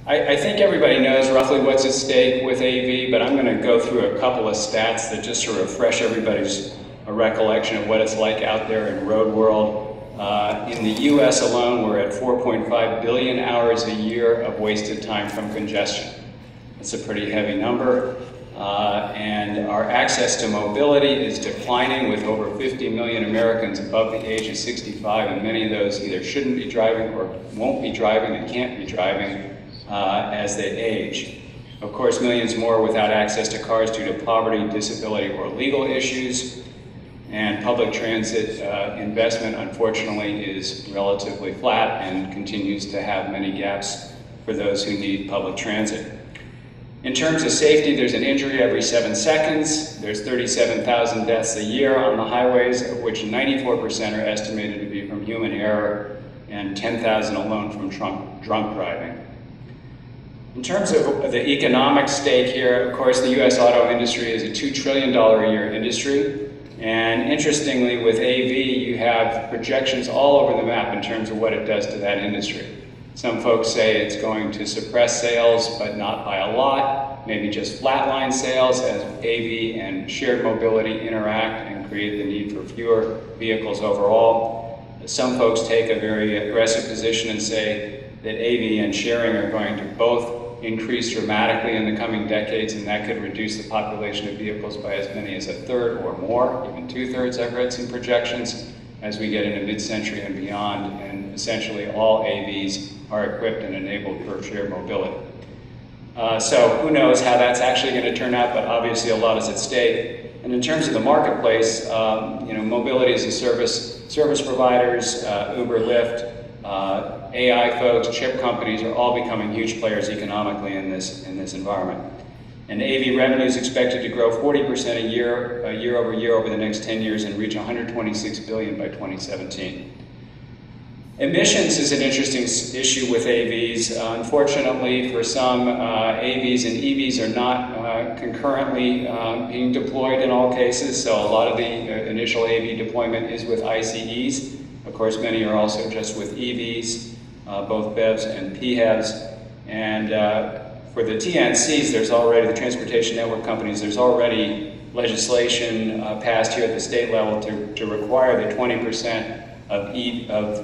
I think everybody knows roughly what's at stake with AV, but I'm going to go through a couple of stats that just to refresh everybody's recollection of what it's like out there in road world. In the US alone, we're at 4.5 billion hours a year of wasted time from congestion. That's a pretty heavy number. And our access to mobility is declining, with over 50 million Americans above the age of 65, and many of those either shouldn't be driving or won't be driving and can't be driving as they age. Of course, millions more without access to cars due to poverty, disability, or legal issues. And public transit investment, unfortunately, is relatively flat and continues to have many gaps for those who need public transit. In terms of safety, there's an injury every 7 seconds. There's 37,000 deaths a year on the highways, of which 94% are estimated to be from human error and 10,000 alone from drunk driving. In terms of the economic stake here, of course, the US auto industry is a $2 trillion a year industry. And interestingly, with AV, you have projections all over the map in terms of what it does to that industry. Some folks say it's going to suppress sales, but not by a lot, maybe just flatline sales as AV and shared mobility interact and create the need for fewer vehicles overall. Some folks take a very aggressive position and say that AV and sharing are going to both increase dramatically in the coming decades, and that could reduce the population of vehicles by as many as 1/3 or more, even 2/3. I've read some projections as we get into mid-century and beyond, and essentially all AVs are equipped and enabled for shared mobility. So who knows how that's actually going to turn out, but obviously a lot is at stake. And in terms of the marketplace, mobility as a service providers, Uber, Lyft, AI folks, chip companies are all becoming huge players economically in this environment. And AV revenue is expected to grow 40% a year over year over the next 10 years and reach $126 billion by 2017. Emissions is an interesting issue with AVs. Unfortunately, for some, AVs and EVs are not concurrently being deployed in all cases, so a lot of the initial AV deployment is with ICEs. Of course, many are also just with EVs, both BEVs and PHEVs. And for the TNCs, there's already, the transportation network companies, there's already legislation passed here at the state level to require that 20% of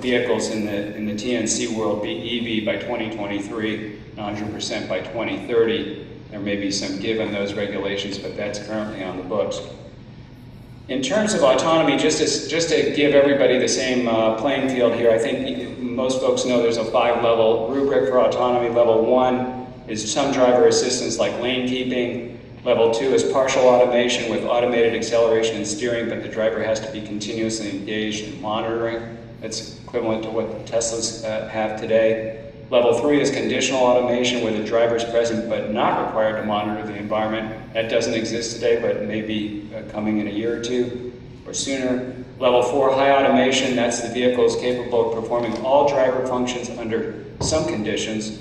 vehicles in the TNC world be EV by 2023, 100% by 2030. There may be some give in those regulations, but that's currently on the books. In terms of autonomy, just to give everybody the same playing field here, I think most folks know there's a 5-level rubric for autonomy. Level 1 is some driver assistance like lane keeping. Level 2 is partial automation with automated acceleration and steering, but the driver has to be continuously engaged in monitoring. That's equivalent to what the Teslas have today. Level 3 is conditional automation, where the driver is present but not required to monitor the environment. That doesn't exist today, but may be coming in a year or two or sooner. Level 4, high automation, that's the vehicle is capable of performing all driver functions under some conditions.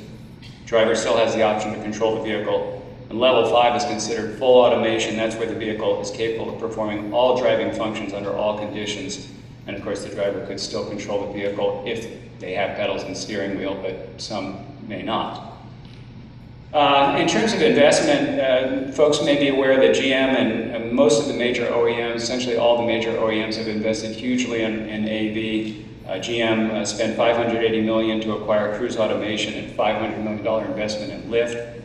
Driver still has the option to control the vehicle. And level 5 is considered full automation. That's where the vehicle is capable of performing all driving functions under all conditions. And of course, the driver could still control the vehicle if they have pedals and steering wheel, but some may not. In terms of investment, folks may be aware that GM and most of the major OEMs, essentially all the major OEMs, have invested hugely in AV. GM spent $580 million to acquire Cruise Automation and $500 million investment in Lyft.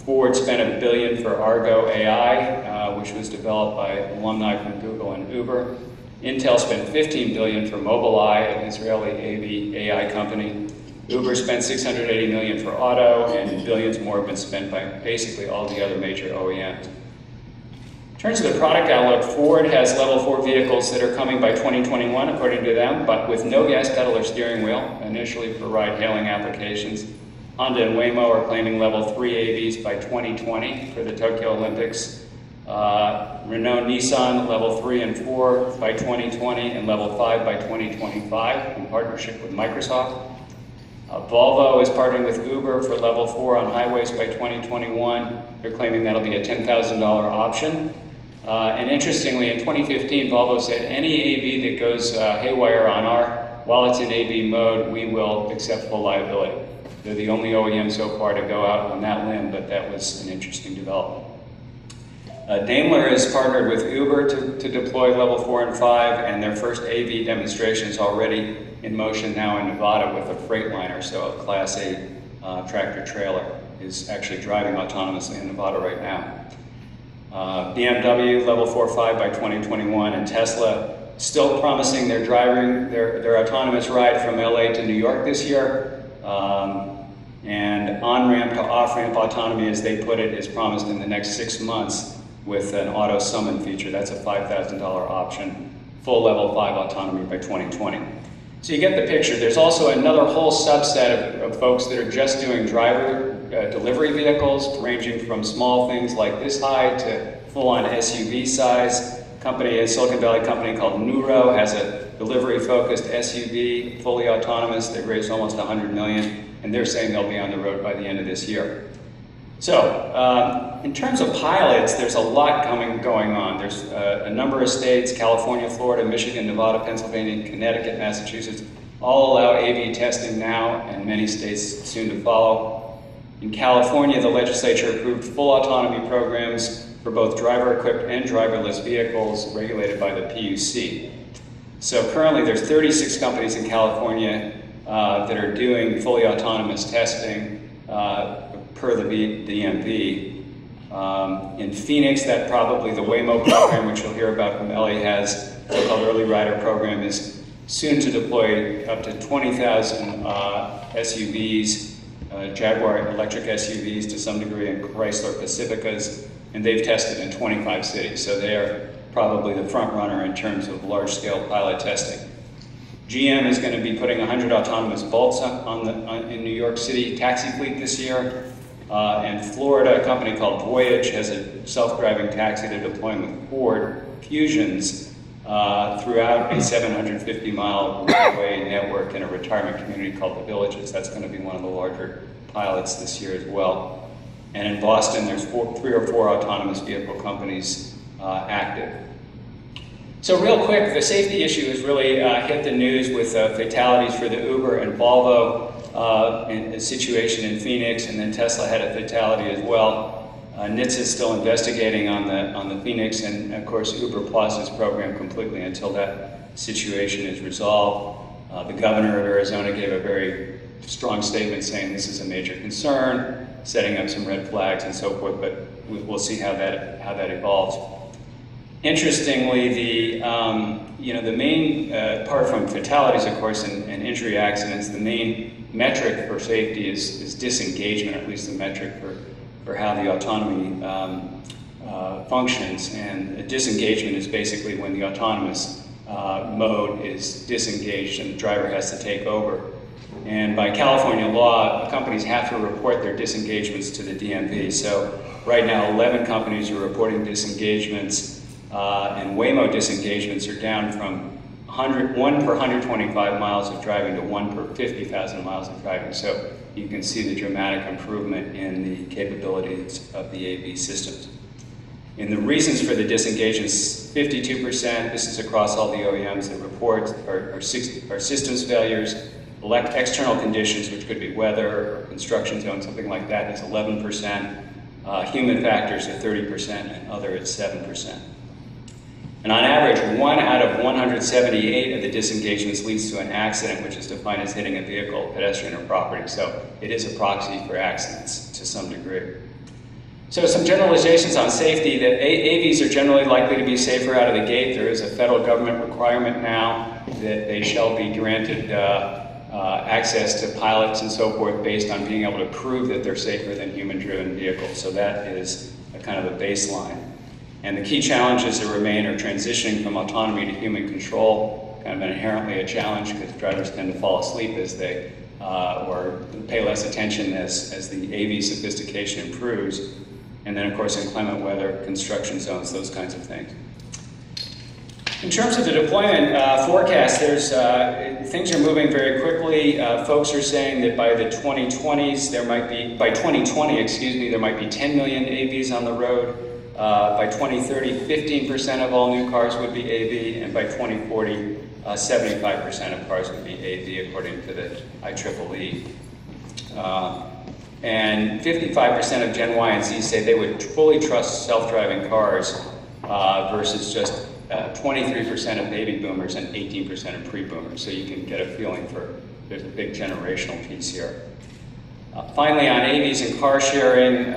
Ford spent $1 billion for Argo AI, which was developed by alumni from Google and Uber. Intel spent $15 billion for Mobileye, an Israeli AV AI company. Uber spent $680 million for auto, and billions more have been spent by basically all the other major OEMs. In terms of the product outlook, Ford has level 4 vehicles that are coming by 2021, according to them, but with no gas pedal or steering wheel, initially for ride-hailing applications. Honda and Waymo are claiming level 3 AVs by 2020 for the Tokyo Olympics. Renault Nissan level 3 and 4 by 2020 and level 5 by 2025 in partnership with Microsoft. Volvo is partnering with Uber for level 4 on highways by 2021. They're claiming that'll be a $10,000 option. And interestingly, in 2015, Volvo said any AV that goes haywire on while it's in AV mode, we will accept full liability. They're the only OEM so far to go out on that limb, but that was an interesting development. Daimler has partnered with Uber to deploy level 4 and 5, and their first AV demonstration is already in motion now in Nevada with a Freightliner, so a Class 8 tractor trailer is actually driving autonomously in Nevada right now. BMW level 4-5 by 2021, and Tesla still promising their autonomous ride from LA to New York this year. And on-ramp to off-ramp autonomy, as they put it, is promised in the next 6 months with an auto summon feature. That's a $5,000 option, full level 5 autonomy by 2020. So you get the picture. There's also another whole subset of folks that are just doing driver delivery vehicles, ranging from small things like this high to full-on SUV size. A Silicon Valley company called Nuro has a delivery-focused SUV, fully autonomous. They raised almost $100 million, and they're saying they'll be on the road by the end of this year. So, in terms of pilots, there's a lot going on. There's a number of states, California, Florida, Michigan, Nevada, Pennsylvania, Connecticut, Massachusetts, all allow AV testing now, and many states soon to follow. In California, the legislature approved full autonomy programs for both driver-equipped and driverless vehicles regulated by the PUC. So currently there's 36 companies in California that are doing fully autonomous testing per the DMV. In Phoenix, that probably the Waymo program, which you'll hear about from Ellie, has so-called early rider program, is soon to deploy up to 20,000 SUVs, Jaguar electric SUVs to some degree, and Chrysler Pacificas, and they've tested in 25 cities. So they are probably the front runner in terms of large-scale pilot testing. GM is going to be putting 100 autonomous Bolts in New York City taxi fleet this year. And Florida, a company called Voyage, has a self-driving taxi they're deploying with Ford Fusions throughout a 750-mile railway network in a retirement community called The Villages. That's going to be one of the larger pilots this year as well. And in Boston, there's 3 or 4 autonomous vehicle companies active. So real quick, the safety issue has really hit the news with fatalities for the Uber and Volvo in a situation in Phoenix, and then Tesla had a fatality as well. NHTSA is still investigating on the Phoenix, and of course Uber Plus' program completely until that situation is resolved. The governor of Arizona gave a very strong statement saying this is a major concern, setting up some red flags and so forth, but we'll see how that evolves. Interestingly, the main, apart from fatalities, of course, and injury accidents, the main metric for safety is disengagement, at least the metric for how the autonomy functions. And disengagement is basically when the autonomous mode is disengaged and the driver has to take over. And by California law, companies have to report their disengagements to the DMV. So right now, 11 companies are reporting disengagements, and Waymo disengagements are down from 1 per 125 miles of driving to 1 per 50,000 miles of driving. So you can see the dramatic improvement in the capabilities of the AV systems. In the reasons for the disengagements, 52%, this is across all the OEMs that report, are systems failures. External conditions, which could be weather or construction zone, something like that, is 11%. Human factors are 30%, and other is 7%. And on average, 1 out of 178 of the disengagements leads to an accident, which is defined as hitting a vehicle, pedestrian, or property. So it is a proxy for accidents to some degree. So some generalizations on safety, that AVs are generally likely to be safer out of the gate. There is a federal government requirement now that they shall be granted access to pilots and so forth based on being able to prove that they're safer than human-driven vehicles. So that is a kind of a baseline. And the key challenges that remain are transitioning from autonomy to human control, kind of inherently a challenge because drivers tend to fall asleep as they, or pay less attention as the AV sophistication improves. And then of course inclement weather, construction zones, those kinds of things. In terms of the deployment forecast, things are moving very quickly. Folks are saying that by the 2020s, by 2020, there might be 10 million AVs on the road. By 2030, 15% of all new cars would be AV, and by 2040, 75% of cars would be AV, according to the IEEE. And 55% of Gen Y and Z say they would fully trust self-driving cars versus just 23% of baby boomers and 18% of pre-boomers. So you can get a feeling for there's a big generational piece here. Finally, on AVs and car sharing,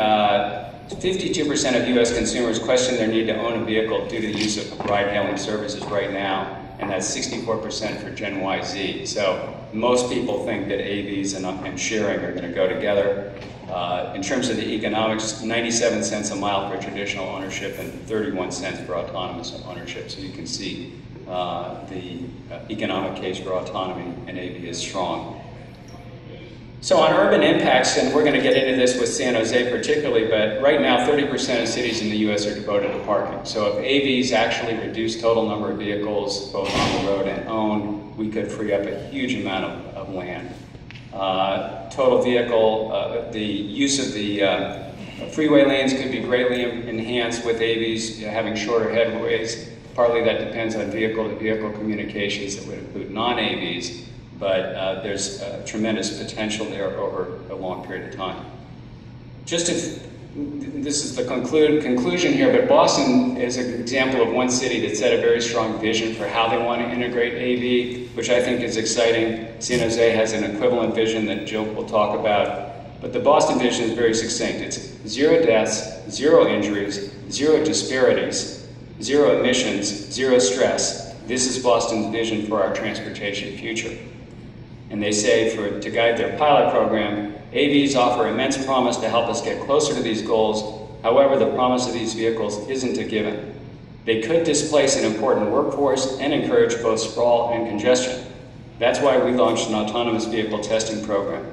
52% of US consumers question their need to own a vehicle due to the use of ride-hailing services right now, and that's 64% for Gen YZ. So most people think that AVs and sharing are going to go together. In terms of the economics, 97 cents a mile for traditional ownership and 31 cents for autonomous ownership. So you can see the economic case for autonomy and AV is strong. So on urban impacts, and we're going to get into this with San Jose particularly, but right now 30% of cities in the US are devoted to parking. So if AVs actually reduce total number of vehicles, both on the road and owned, we could free up a huge amount of land. Total vehicle, the use of the freeway lanes could be greatly enhanced with AVs having shorter headways. Partly that depends on vehicle-to-vehicle communications that would include non-AVs. But there's tremendous potential there over a long period of time. This is the conclusion here, but Boston is an example of one city that set a very strong vision for how they want to integrate AV, which I think is exciting. San Jose has an equivalent vision that Jill will talk about. But the Boston vision is very succinct. It's 0 deaths, 0 injuries, 0 disparities, 0 emissions, 0 stress. This is Boston's vision for our transportation future. And they say to guide their pilot program, AVs offer immense promise to help us get closer to these goals. However, the promise of these vehicles isn't a given. They could displace an important workforce and encourage both sprawl and congestion. That's why we launched an autonomous vehicle testing program.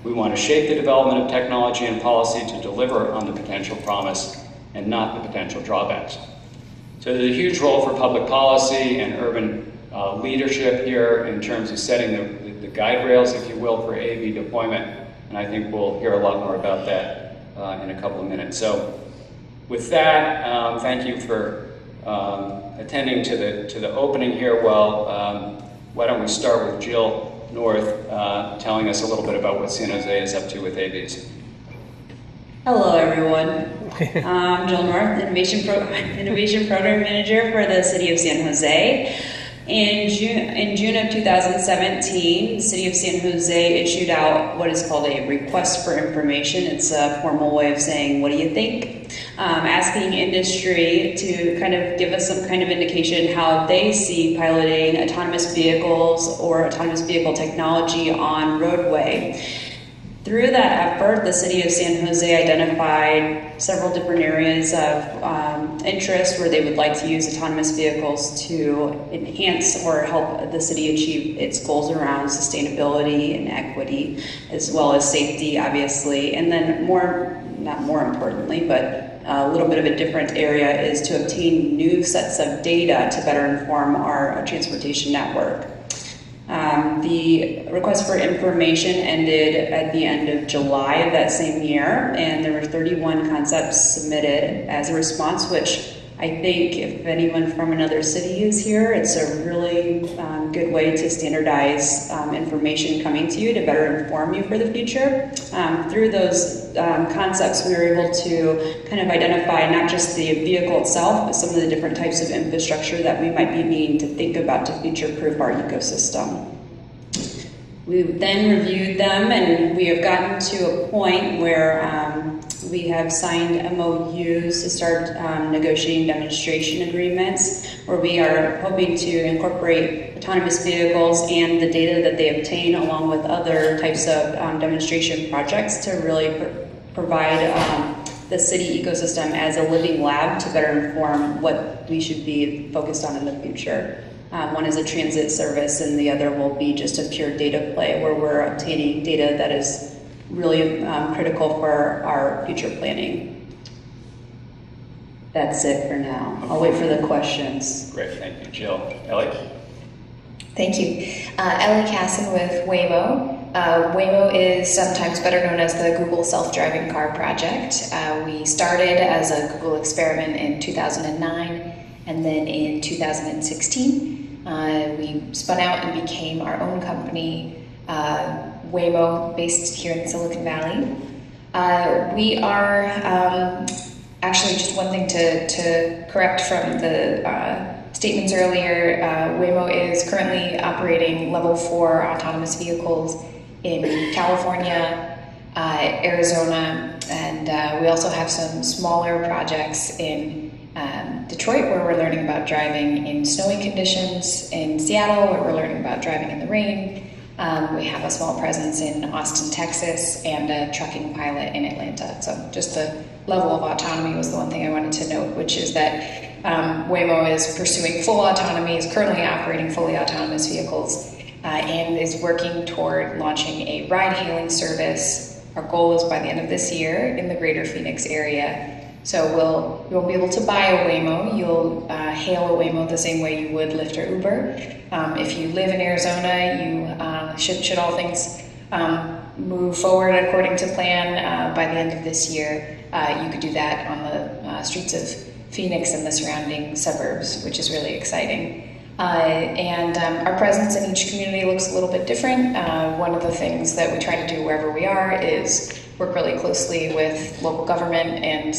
We want to shape the development of technology and policy to deliver on the potential promise and not the potential drawbacks. So there's a huge role for public policy and urban leadership here in terms of setting the guide rails, if you will, for AV deployment. And I think we'll hear a lot more about that in a couple of minutes. So with that, thank you for attending to the opening here. Well, why don't we start with Jill North telling us a little bit about what San Jose is up to with AVs. Hello, everyone. I'm Jill North, Innovation Program Manager for the City of San Jose. In June of 2017, the City of San Jose issued out what is called a request for information. It's a formal way of saying, what do you think? Asking industry to kind of give us some kind of indication how they see piloting autonomous vehicles or autonomous vehicle technology on roadway. Through that effort, the City of San Jose identified several different areas of interest where they would like to use autonomous vehicles to enhance or help the city achieve its goals around sustainability and equity, as well as safety, obviously. And then not more importantly, but a little bit of a different area is to obtain new sets of data to better inform our transportation network. The request for information ended at the end of July of that same year, and there were 31 concepts submitted as a response, which I think if anyone from another city is here, it's a really good way to standardize information coming to you to better inform you for the future. Through those concepts, we were able to kind of identify not just the vehicle itself, but some of the different types of infrastructure that we might be needing to think about to future-proof our ecosystem. We then reviewed them, and we have gotten to a point where we have signed MOUs to start negotiating demonstration agreements, where we are hoping to incorporate autonomous vehicles and the data that they obtain along with other types of demonstration projects to really provide the city ecosystem as a living lab to better inform what we should be focused on in the future. One is a transit service, and the other will be just a pure data play where we're obtaining data that is really critical for our future planning. That's it for now. I'll wait for the questions. Great, thank you, Jill. Ellie? Thank you. Ellie Casson with Waymo. Waymo is sometimes better known as the Google Self-Driving Car Project. We started as a Google experiment in 2009, and then in 2016, we spun out and became our own company Waymo, based here in Silicon Valley. We are, actually just one thing to correct from the statements earlier, Waymo is currently operating level 4 autonomous vehicles in California, Arizona, and we also have some smaller projects in Detroit, where we're learning about driving in snowy conditions, in Seattle, where we're learning about driving in the rain. We have a small presence in Austin, Texas, and a trucking pilot in Atlanta. So just the level of autonomy was the one thing I wanted to note, which is that Waymo is pursuing full autonomy, is currently operating fully autonomous vehicles, and is working toward launching a ride-hailing service. Our goal is by the end of this year in the greater Phoenix area. So you'll be able to buy a Waymo. You'll hail a Waymo the same way you would Lyft or Uber. If you live in Arizona, you should all things move forward according to plan by the end of this year. You could do that on the streets of Phoenix and the surrounding suburbs, which is really exciting. And our presence in each community looks a little bit different. One of the things that we try to do wherever we are is work really closely with local government, and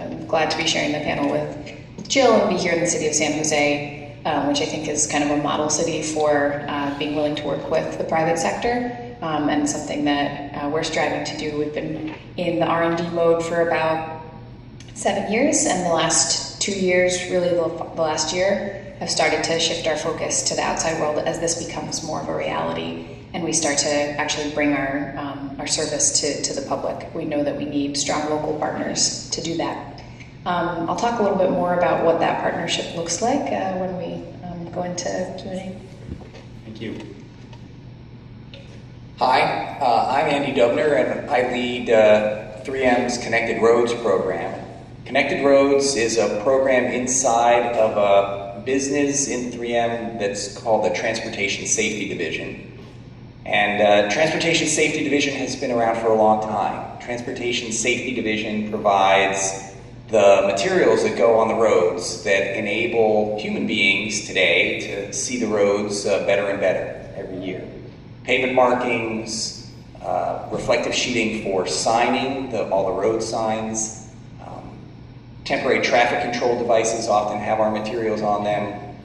I'm glad to be sharing the panel with Jill and be here in the city of San Jose, which I think is kind of a model city for being willing to work with the private sector, and something that we're striving to do. We've been in the R&D mode for about 7 years, and the last 2 years, really the last year, have started to shift our focus to the outside world as this becomes more of a reality, and we start to actually bring our service to the public. We know that we need strong local partners to do that. I'll talk a little bit more about what that partnership looks like when we go into Q&A. Thank you. Hi, I'm Andy Dubner, and I lead 3M's Connected Roads program. Connected Roads is a program inside of a business in 3M that's called the Transportation Safety Division. And Transportation Safety Division has been around for a long time. Transportation Safety Division provides the materials that go on the roads that enable human beings today to see the roads better and better every year. Pavement markings, reflective sheeting for signing all the road signs, temporary traffic control devices often have our materials on them.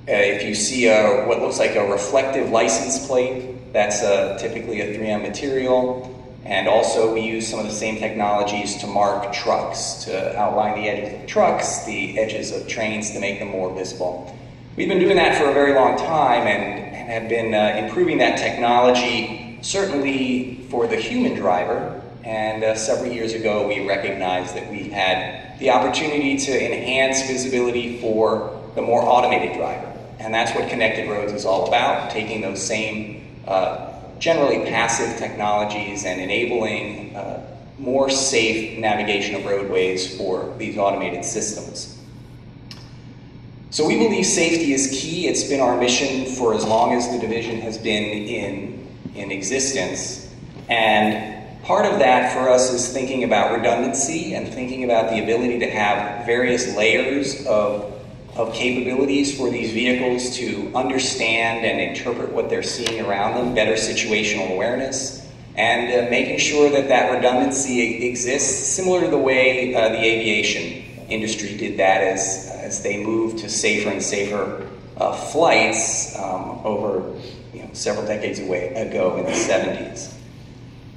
If you see what looks like a reflective license plate, that's typically a 3M material. And also we use some of the same technologies to mark trucks, to outline the edges of trucks, the edges of trains to make them more visible. We've been doing that for a very long time and have been improving that technology, certainly for the human driver. And several years ago, we recognized that we had the opportunity to enhance visibility for the more automated driver. And that's what Connected Roads is all about, taking those same generally passive technologies and enabling more safe navigation of roadways for these automated systems. So we believe safety is key. It's been our mission for as long as the division has been in existence. And part of that for us is thinking about redundancy and thinking about the ability to have various layers of capabilities for these vehicles to understand and interpret what they're seeing around them, better situational awareness, and making sure that that redundancy exists, similar to the way the aviation industry did that as they moved to safer and safer flights over several decades ago in the 70s.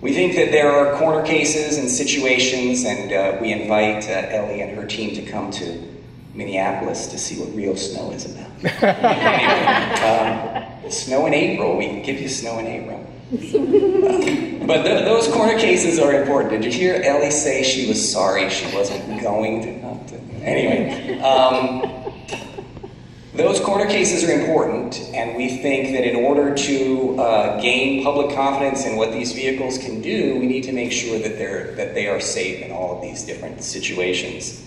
We think that there are corner cases and situations, and we invite Ellie and her team to come to Minneapolis to see what real snow is about. Anyway, snow in April, we can give you snow in April. But those corner cases are important. Did you hear Ellie say she was sorry she wasn't going to? Anyway, those corner cases are important, and we think that in order to gain public confidence in what these vehicles can do, we need to make sure that they are safe in all of these different situations.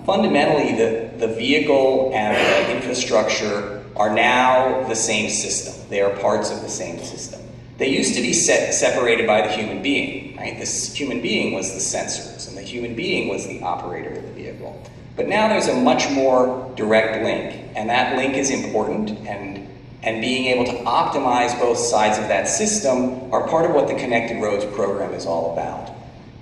Fundamentally, the vehicle and the infrastructure are now the same system. They are parts of the same system. They used to be separated by the human being, right? This human being was the sensors, and the human being was the operator of the vehicle. But now there's a much more direct link, and that link is important, and and being able to optimize both sides of that system are part of what the Connected Roads program is all about.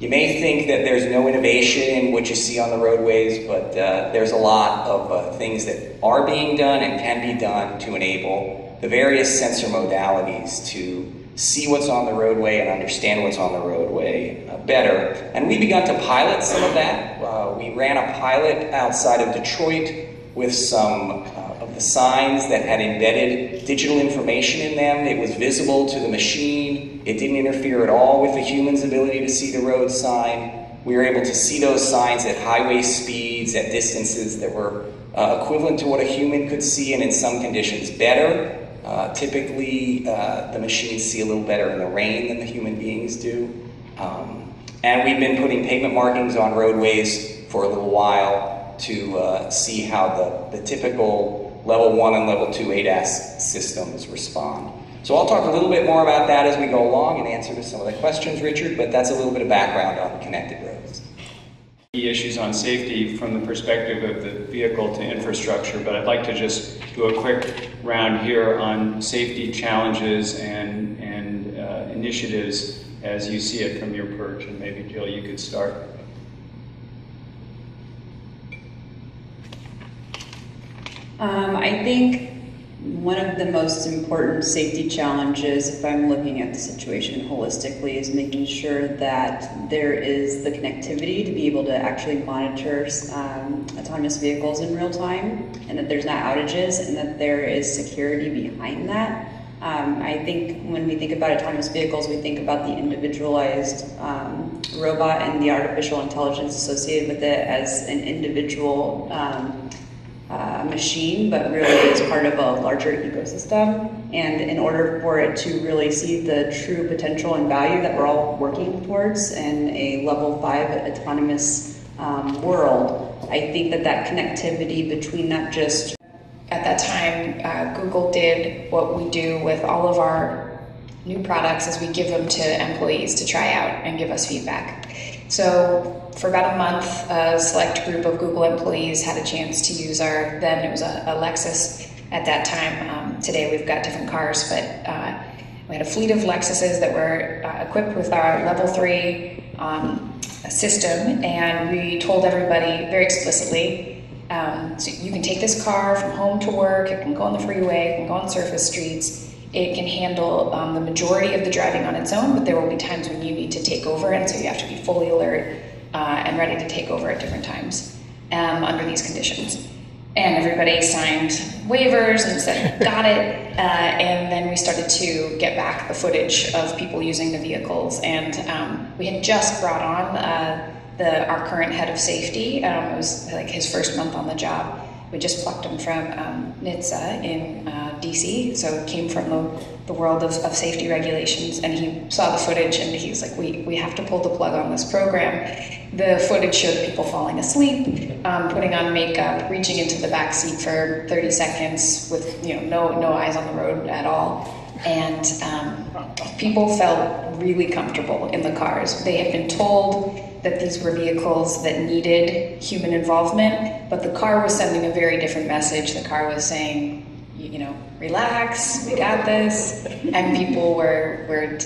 You may think that there's no innovation in what you see on the roadways, but there's a lot of things that are being done and can be done to enable the various sensor modalities to see what's on the roadway and understand what's on the roadway better. And we've begun to pilot some of that. We ran a pilot outside of Detroit with some of the signs that had embedded digital information in them. It was visible to the machine. It didn't interfere at all with the human's ability to see the road sign. We were able to see those signs at highway speeds, at distances that were equivalent to what a human could see, and in some conditions better. Typically, the machines see a little better in the rain than the human beings do. And we've been putting pavement markings on roadways for a little while to see how the typical level 1 and level 2 ADAS systems respond. So I'll talk a little bit more about that as we go along and answer to some of the questions, Richard, but that's a little bit of background on connected roads. Key issues on safety from the perspective of the vehicle to infrastructure, but I'd like to just do a quick round here on safety challenges and initiatives as you see it from your perch, and maybe Jill, you could start. I think one of the most important safety challenges, if I'm looking at the situation holistically, is making sure that there is the connectivity to be able to actually monitor autonomous vehicles in real time, and that there's not outages, and that there is security behind that. I think when we think about autonomous vehicles, we think about the individualized robot and the artificial intelligence associated with it as an individual machine, but really is part of a larger ecosystem. And in order for it to really see the true potential and value that we're all working towards in a level 5 autonomous world, I think that connectivity between not just... At that time, Google did what we do with all of our new products is we give them to employees to try out and give us feedback. So for about a month, a select group of Google employees had a chance to use then it was a Lexus at that time. Today we've got different cars, but we had a fleet of Lexuses that were equipped with our level 3 system, and we told everybody very explicitly, so you can take this car from home to work, it can go on the freeway, it can go on surface streets, it can handle the majority of the driving on its own, but there will be times when you need to take over, and so you have to be fully alert and ready to take over at different times under these conditions. And everybody signed waivers and said, got it, and then we started to get back the footage of people using the vehicles, and we had just brought on our current head of safety. It was like his first month on the job. We just plucked him from NHTSA in DC, so it came from the world of safety regulations, and he saw the footage and he was like, we have to pull the plug on this program. The footage showed people falling asleep, putting on makeup, reaching into the back seat for 30 seconds with no eyes on the road at all. And people felt really comfortable in the cars. They had been told that these were vehicles that needed human involvement, but the car was sending a very different message. The car was saying, relax, we got this, and people were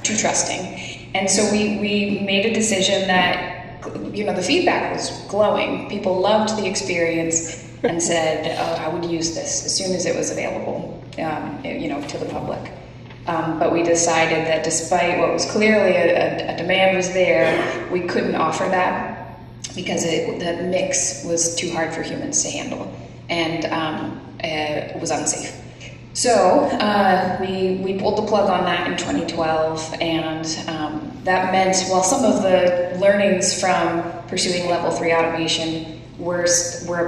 too trusting. And so we made a decision that, the feedback was glowing. People loved the experience and said, oh, I would use this as soon as it was available, to the public. But we decided that despite what was clearly a demand was there, we couldn't offer that because the mix was too hard for humans to handle, and it was unsafe. So we pulled the plug on that in 2012, and that meant, while some of the learnings from pursuing level 3 automation were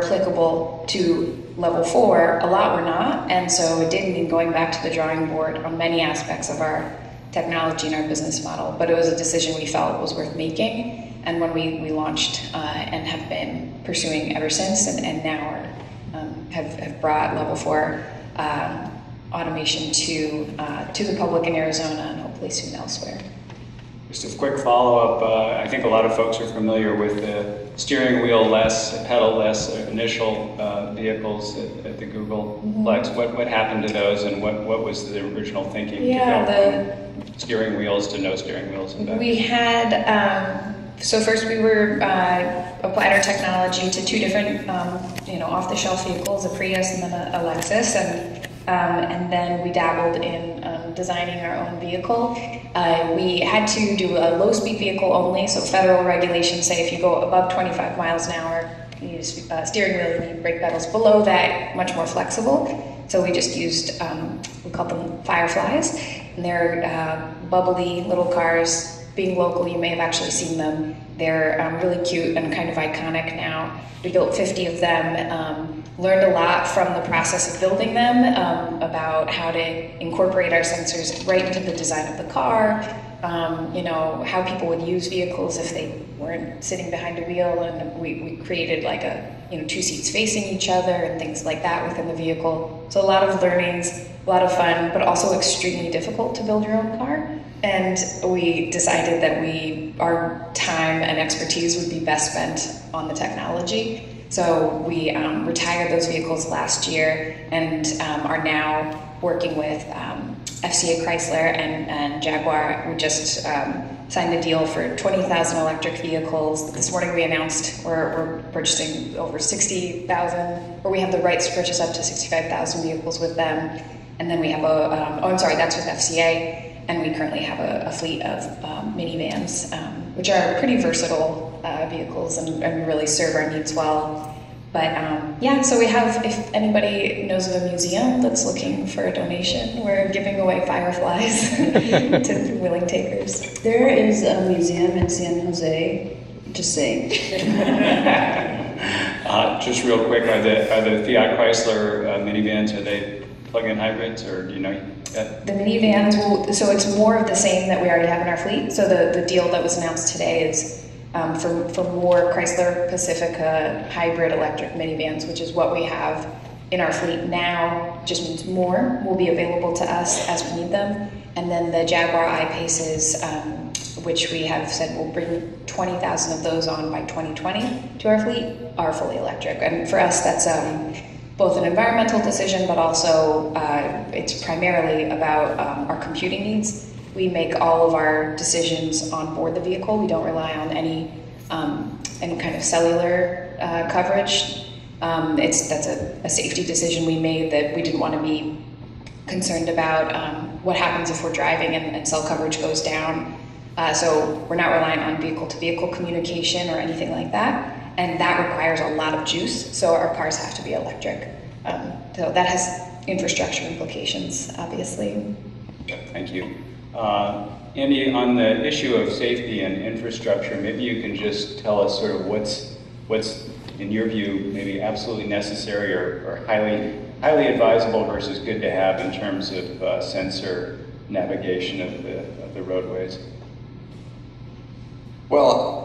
applicable to level 4, a lot were not, and so it did mean going back to the drawing board on many aspects of our technology and our business model, but it was a decision we felt was worth making, and when we launched and have been pursuing ever since, and now have brought level 4 automation to the public in Arizona and hopefully soon elsewhere. Just a quick follow-up. I think a lot of folks are familiar with the steering wheel less, pedal less initial vehicles at the Google Plex. What happened to those, and what was the original thinking to go from steering wheels to no steering wheels? We had, so first we were applied our technology to two different, off-the-shelf vehicles, a Prius and then a Lexus, and then we dabbled in designing our own vehicle. We had to do a low-speed vehicle only, so federal regulations say if you go above 25 miles an hour, you use steering wheel, you need brake pedals. Below that, much more flexible. So we just used, we called them Fireflies, and they're bubbly little cars. Being local, you may have actually seen them. They're really cute and kind of iconic now. We built 50 of them, learned a lot from the process of building them, about how to incorporate our sensors right into the design of the car, how people would use vehicles if they weren't sitting behind a wheel, and we created like two seats facing each other and things like that within the vehicle. So a lot of learnings, a lot of fun, but also extremely difficult to build your own car. And we decided that our time and expertise would be best spent on the technology. So we retired those vehicles last year and are now working with FCA Chrysler and Jaguar. We just signed a deal for 20,000 electric vehicles. This morning we announced we're purchasing over 60,000, or we have the rights to purchase up to 65,000 vehicles with them. And then we have that's with FCA. And we currently have a fleet of minivans, which are pretty versatile vehicles and really serve our needs well. But so we have, if anybody knows of a museum that's looking for a donation, we're giving away Fireflies to willing takers. There is a museum in San Jose, just saying. Just real quick, are the Fiat Chrysler minivans, are they plug-in hybrids, or do you know? The minivans, so it's more of the same that we already have in our fleet. So the deal that was announced today is for more Chrysler Pacifica hybrid electric minivans, which is what we have in our fleet now. Just means more will be available to us as we need them. And then the Jaguar I-Paces, which we have said we'll bring 20,000 of those on by 2020 to our fleet, are fully electric. And for us, that's both an environmental decision, but also it's primarily about our computing needs. We make all of our decisions on board the vehicle. We don't rely on any kind of cellular coverage. That's a safety decision we made, that we didn't want to be concerned about what happens if we're driving and cell coverage goes down. So we're not relying on vehicle-to-vehicle communication or anything like that. And that requires a lot of juice, so our cars have to be electric. So that has infrastructure implications, obviously. Thank you. Andy, on the issue of safety and infrastructure, maybe you can just tell us sort of what's in your view, maybe absolutely necessary or highly advisable versus good to have in terms of sensor navigation of the roadways. Well,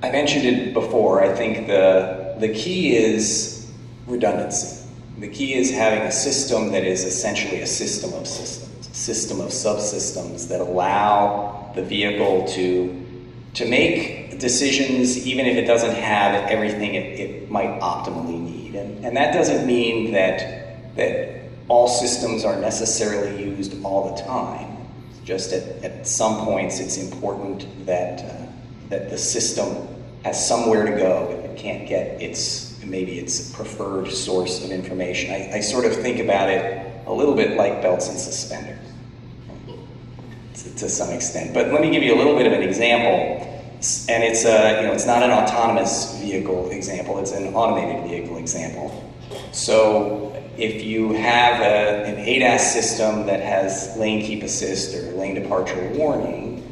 I mentioned it before. I think the key is redundancy. The key is having a system that is essentially a system of systems, a system of subsystems that allow the vehicle to make decisions even if it doesn't have everything it might optimally need. And that doesn't mean that all systems are necessarily used all the time. Just at some points it's important that the system has somewhere to go if it can't get maybe its preferred source of information. I sort of think about it a little bit like belts and suspenders to some extent. But let me give you a little bit of an example. And it's not an autonomous vehicle example, it's an automated vehicle example. So if you have an ADAS system that has lane keep assist or lane departure warning,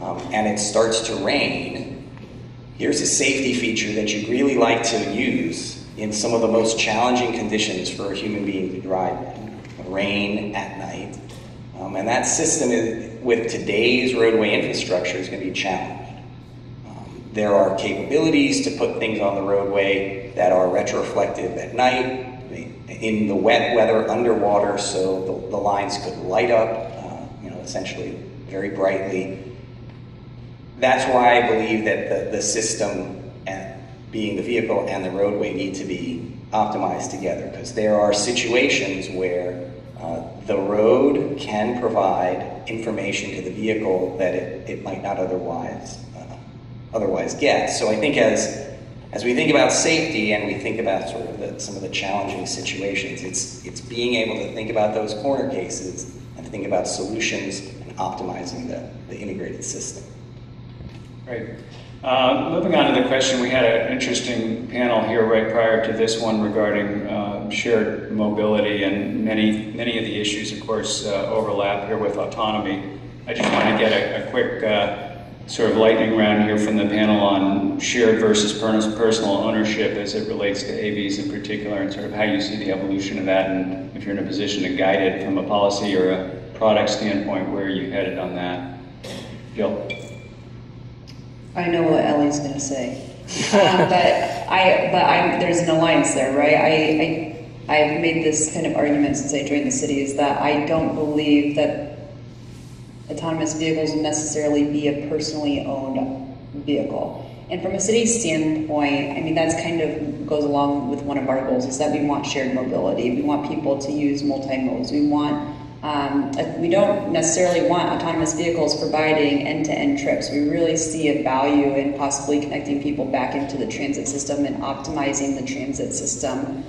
and it starts to rain, here's a safety feature that you'd really like to use in some of the most challenging conditions for a human being to drive in, rain at night. And that system, with today's roadway infrastructure, is going to be challenged. There are capabilities to put things on the roadway that are retroreflective at night, in the wet weather, underwater, so the lines could light up, essentially very brightly. that's why I believe that the system, being the vehicle and the roadway, need to be optimized together, because there are situations where the road can provide information to the vehicle that it might not otherwise get. So I think as we think about safety and we think about sort of some of the challenging situations, it's being able to think about those corner cases and think about solutions and optimizing the integrated system. Great. Moving on to the question, we had an interesting panel here right prior to this one regarding shared mobility, and many of the issues, of course, overlap here with autonomy. I just want to get a quick sort of lightning round here from the panel on shared versus personal ownership as it relates to AVs in particular, and sort of how you see the evolution of that, and if you're in a position to guide it from a policy or a product standpoint, where are you headed on that? Jill? I know what Ellie's going to say, but there's an alliance there, right? I've made this kind of argument since I joined the city, is that I don't believe that autonomous vehicles will necessarily be a personally owned vehicle. And from a city standpoint, I mean, that's kind of goes along with one of our goals, is that we want shared mobility. We want people to use multi-modes. We don't necessarily want autonomous vehicles providing end-to-end trips. We really see a value in possibly connecting people back into the transit system and optimizing the transit system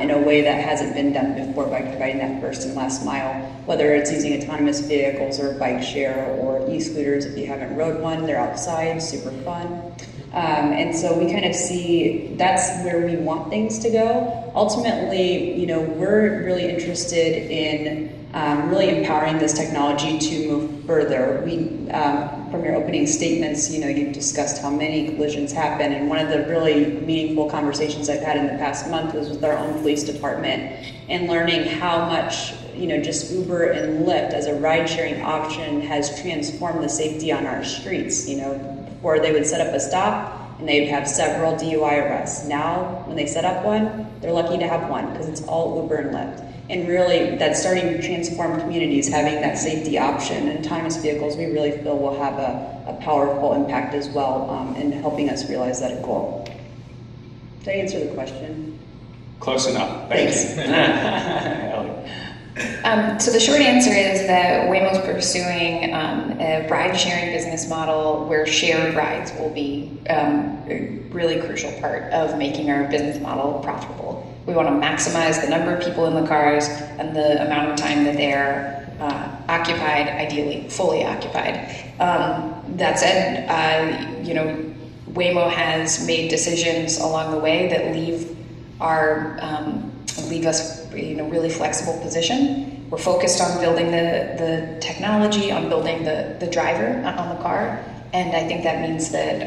in a way that hasn't been done before, by providing that first and last mile, whether it's using autonomous vehicles or bike share or e-scooters. If you haven't rode one, they're outside, super fun. And so we kind of see that's where we want things to go. Ultimately, we're really interested in really empowering this technology to move further. From your opening statements, you've discussed how many collisions happen, and one of the really meaningful conversations I've had in the past month was with our own police department, and learning how much just Uber and Lyft as a ride-sharing option has transformed the safety on our streets. Before they would set up a stop and they'd have several DUI arrests. Now, when they set up one, they're lucky to have one because it's all Uber and Lyft. And really, that's starting to transform communities, having that safety option. And autonomous vehicles, we really feel, will have a powerful impact as well in helping us realize that goal. Did I answer the question? Close enough. Thanks. Ellie. So the short answer is that Waymo's pursuing a ride-sharing business model where shared rides will be a really crucial part of making our business model profitable. We want to maximize the number of people in the cars and the amount of time that they're occupied, ideally fully occupied. That said, Waymo has made decisions along the way that leave us really flexible position. We're focused on building the technology, on building the driver on the car, and I think that means that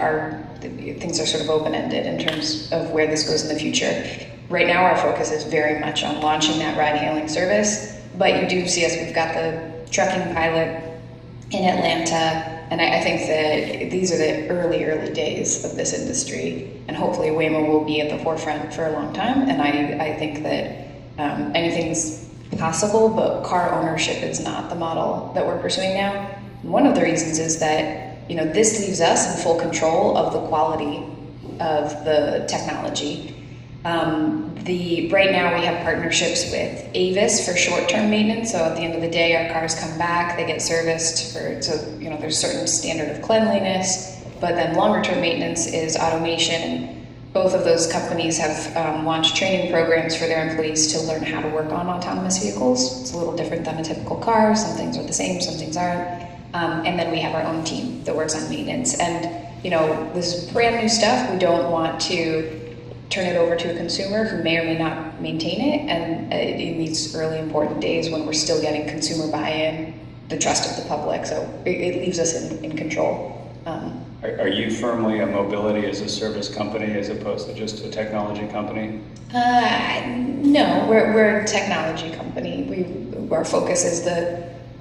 things are sort of open-ended in terms of where this goes in the future. Right now, our focus is very much on launching that ride-hailing service, but you do see us, we've got the trucking pilot in Atlanta, and I think that these are the early days of this industry, and hopefully Waymo will be at the forefront for a long time, and I think that anything's possible, but car ownership is not the model that we're pursuing now. One of the reasons is that this leaves us in full control of the quality of the technology. Right now we have partnerships with Avis for short-term maintenance, so at the end of the day our cars come back, they get serviced there's a certain standard of cleanliness, but then longer-term maintenance is automation, and both of those companies have launched training programs for their employees to learn how to work on autonomous vehicles. It's a little different than a typical car, some things are the same, some things aren't, and then we have our own team that works on maintenance, and this is brand new stuff. We don't want to turn it over to a consumer who may or may not maintain it, and in these early important days when we're still getting consumer buy-in, the trust of the public, so it leaves us in control. Are you firmly a mobility as a service company as opposed to just a technology company? No, we're a technology company. Our focus is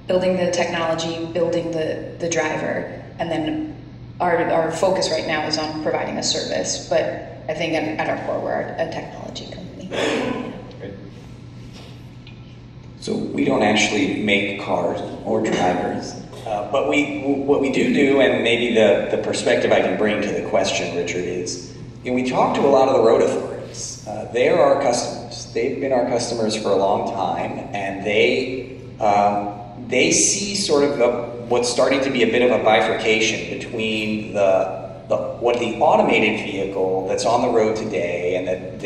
building the technology, building the driver, and then our focus right now is on providing a service, but I think at our core, we're a technology company. Great. So we don't actually make cars or drivers. But what we do, and maybe the perspective I can bring to the question, Richard, is we talk to a lot of the road authorities. They are our customers. They've been our customers for a long time, and they see sort of what's starting to be a bit of a bifurcation between what the automated vehicle that's on the road today and that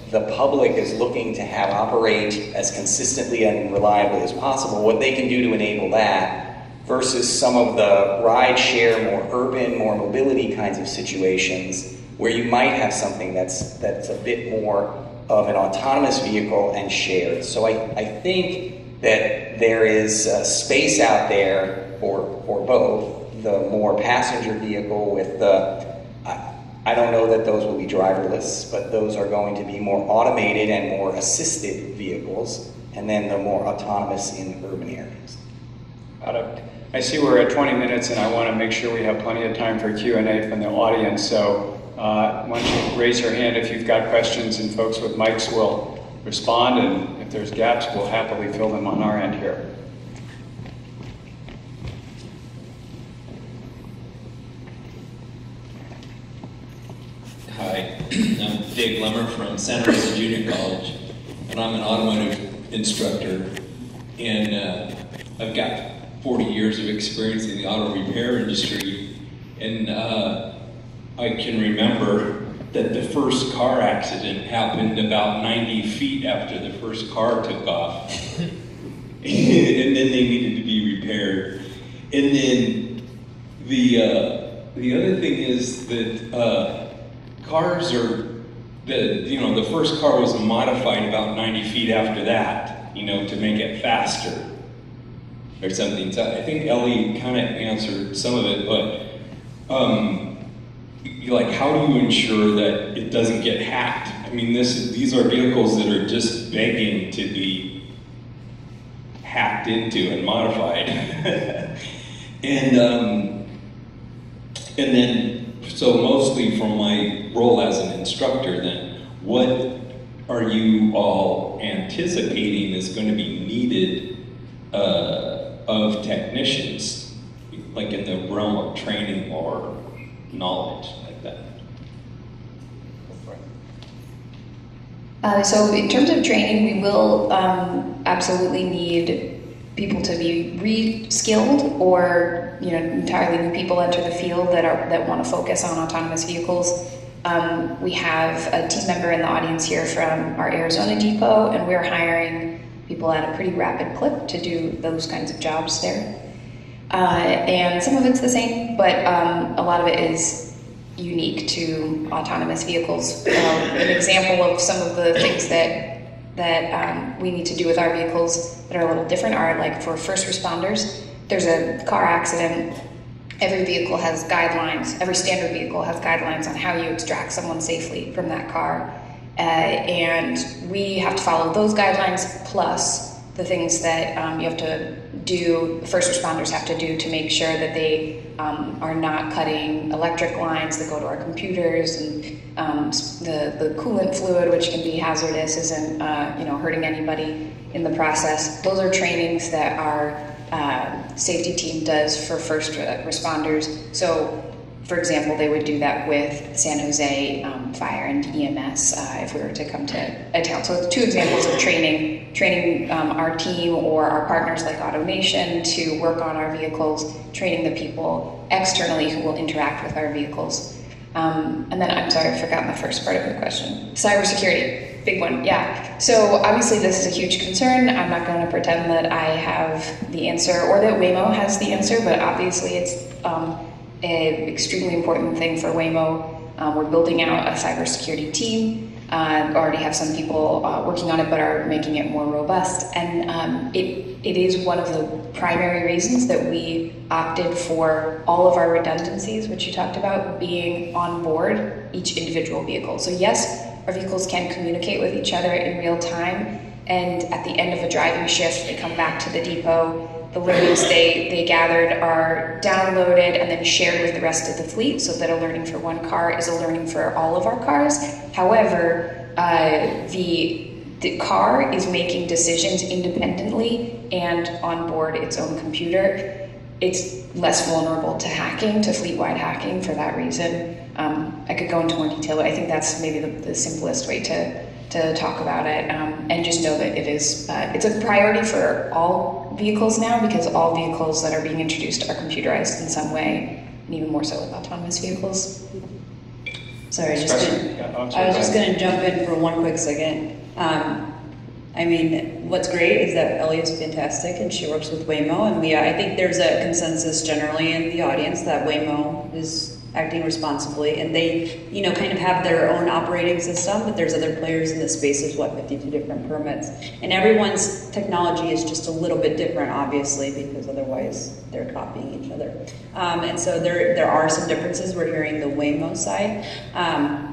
the public is looking to have operate as consistently and reliably as possible, what they can do to enable that, versus some of the ride-share, more urban, more mobility kinds of situations where you might have something that's a bit more of an autonomous vehicle and shared. So I think that there is space out there for both, the more passenger vehicle with I don't know that those will be driverless, but those are going to be more automated and more assisted vehicles, and then the more autonomous in urban areas. I see we're at 20 minutes, and I want to make sure we have plenty of time for Q&A from the audience. So why don't you raise your hand if you've got questions, and folks with mics will respond, and if there's gaps, we'll happily fill them on our end here. Hi, I'm Dave Lemmer from Santa Rosa Junior College, and I'm an automotive instructor, and I've got 40 years of experience in the auto repair industry, and I can remember that the first car accident happened about 90 feet after the first car took off, and then they needed to be repaired. And then the other thing is that cars are, the first car was modified about 90 feet after that, to make it faster or something. So I think Ellie kind of answered some of it, but how do you ensure that it doesn't get hacked? I mean, these are vehicles that are just begging to be hacked into and modified. and then, so mostly from my role as an instructor then, what are you all anticipating is going to be needed of technicians, like in the realm of training or knowledge like that? So in terms of training, we will absolutely need people to be re-skilled, or entirely new people enter the field that want to focus on autonomous vehicles. We have a team member in the audience here from our Arizona depot, and we're hiring people at a pretty rapid clip to do those kinds of jobs there. And some of it's the same, but a lot of it is unique to autonomous vehicles. An example of some of the things that we need to do with our vehicles that are a little different are, like, for first responders, there's a car accident, every vehicle has guidelines, every standard vehicle has guidelines on how you extract someone safely from that car. And we have to follow those guidelines, plus the things that you have to do, first responders have to do to make sure that they are not cutting electric lines that go to our computers, and the coolant fluid, which can be hazardous, isn't hurting anybody in the process. Those are trainings that our safety team does for first responders. So, for example, they would do that with San Jose Fire and EMS if we were to come to a town. So 2 examples of training our team or our partners like AutoNation to work on our vehicles, training the people externally who will interact with our vehicles. And then, I'm sorry, I've forgotten the first part of your question. Cybersecurity, big one, yeah. So obviously this is a huge concern. I'm not going to pretend that I have the answer or that Waymo has the answer, but obviously it's an extremely important thing for Waymo. We're building out a cybersecurity team. Already have some people working on it, but are making it more robust. And it is one of the primary reasons that we opted for all of our redundancies, which you talked about, being on board each individual vehicle. So yes, our vehicles can communicate with each other in real time. And at the end of a driving shift, they come back to the depot. The learnings they gathered are downloaded and then shared with the rest of the fleet, so that a learning for one car is a learning for all of our cars. However, the the car is making decisions independently and on board its own computer, it's less vulnerable to hacking, to fleet-wide hacking for that reason. I could go into more detail, but I think that's maybe the simplest way to talk about it. And just know that it's a priority for all vehicles now, because all vehicles that are being introduced are computerized in some way, and even more so with autonomous vehicles. Sorry, I was just going to jump in for one quick second. I mean, what's great is that Ellie is fantastic and she works with Waymo, and I think there's a consensus generally in the audience that Waymo is acting responsibly, and they, kind of have their own operating system, but there's other players in the space as 52 different permits. And everyone's technology is just a little bit different, obviously, because otherwise they're copying each other. And so there are some differences. We're hearing the Waymo side,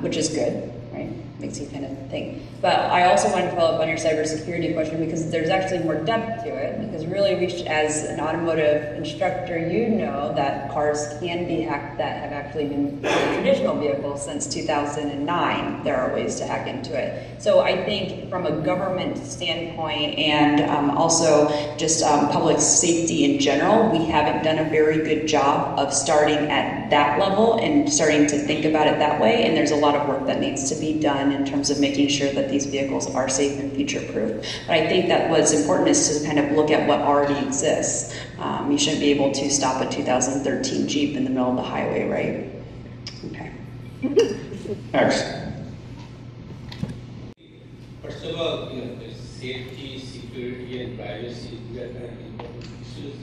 which is good, right? Makes you kind of think. But I also wanted to follow up on your cybersecurity question, because there's actually more depth to it. Because really, as an automotive instructor, you know that cars can be hacked that have actually been traditional vehicles since 2009. There are ways to hack into it. So I think from a government standpoint, and also just public safety in general, we haven't done a very good job of starting at that level and starting to think about it that way. And there's a lot of work that needs to be done in terms of making sure that these vehicles are safe and future-proof. But I think that what's important is to kind of look at what already exists. You shouldn't be able to stop a 2013 Jeep in the middle of the highway, right? Okay. Next. First of all, safety, security, and privacy, these are kind of important issues.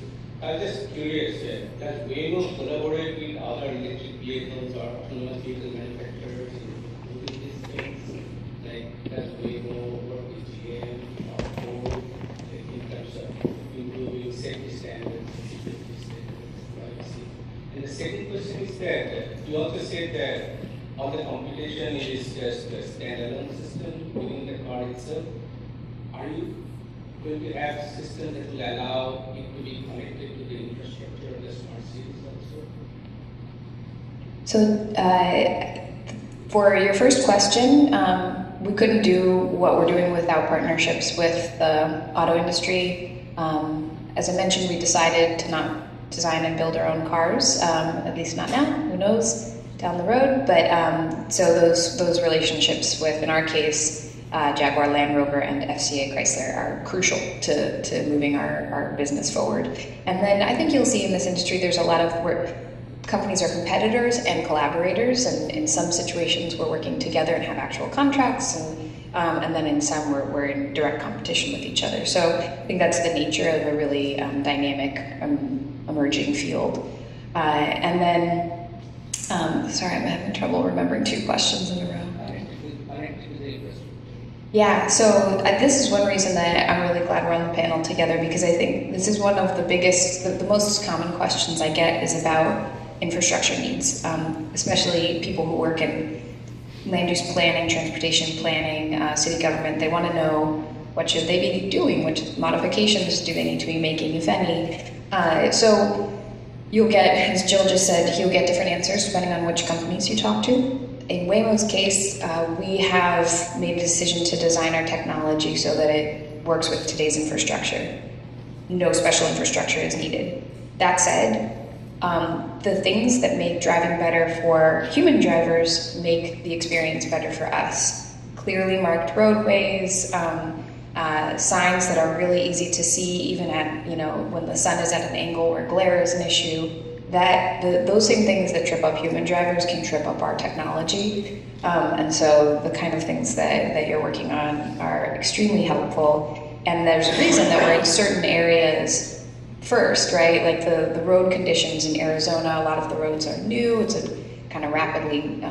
I'm just curious, does Waymo collaborate with other electric vehicles or autonomous vehicle manufacturers in doing these things? Like, does Waymo work with GM or Ford in terms of improving safety standards, security standards, privacy? And the second question is that you also said that all the computation is just a standalone system within the car itself. Are you going to have systems that will allow it to be connected to the infrastructure of the smart cities also? So for your first question, we couldn't do what we're doing without partnerships with the auto industry. As I mentioned, we decided to not design and build our own cars, at least not now, who knows, down the road. But so those relationships with, in our case, Jaguar Land Rover and FCA Chrysler are crucial to moving our business forward. And then I think you'll see in this industry there's a lot of where companies are competitors and collaborators, and in some situations we're working together and have actual contracts, and then in some we're in direct competition with each other. So I think that's the nature of a really dynamic emerging field. And then, sorry, I'm having trouble remembering two questions in a row. Yeah, so this is one reason that I'm really glad we're on the panel together, because I think this is one of the biggest, the most common questions I get is about infrastructure needs, especially people who work in land use planning, transportation planning, city government. They want to know what should they be doing, which modifications do they need to be making, if any. So you'll get, as Jill just said, you'll get different answers depending on which companies you talk to. In Waymo's case, we have made a decision to design our technology so that it works with today's infrastructure. No special infrastructure is needed. That said, the things that make driving better for human drivers make the experience better for us. Clearly marked roadways, signs that are really easy to see even at, when the sun is at an angle or glare is an issue. Those same things that trip up human drivers can trip up our technology. And so the kind of things that you're working on are extremely helpful. And there's a reason that we're in certain areas first, right? Like the road conditions in Arizona, a lot of the roads are new. It's a kind of rapidly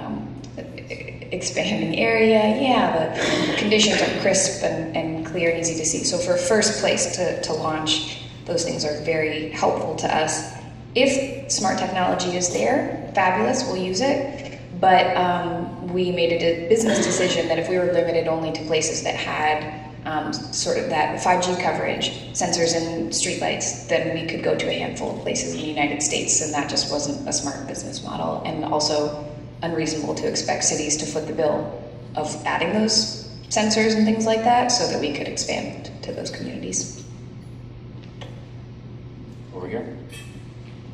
expanding area. Yeah, the conditions are crisp and clear and easy to see. So for first place to launch, those things are very helpful to us. If smart technology is there, fabulous, we'll use it. But we made a business decision that if we were limited only to places that had sort of that 5G coverage, sensors in streetlights, then we could go to a handful of places in the United States, and that just wasn't a smart business model, and also unreasonable to expect cities to foot the bill of adding those sensors and things like that so that we could expand to those communities. Over here.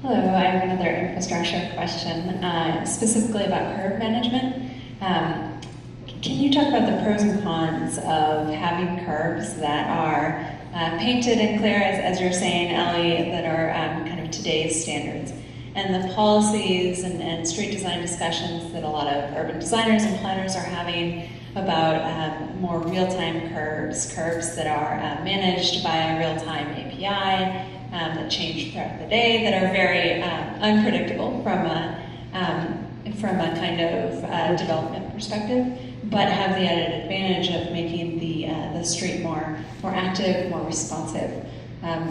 Hello, I have another infrastructure question, specifically about curb management. Can you talk about the pros and cons of having curbs that are painted and clear, as you're saying, Ellie, that are kind of today's standards, and the policies and street design discussions that a lot of urban designers and planners are having about more real-time curbs that are managed by a real-time API, that change throughout the day, that are very unpredictable from a kind of development perspective, but have the added advantage of making the street more active, more responsive.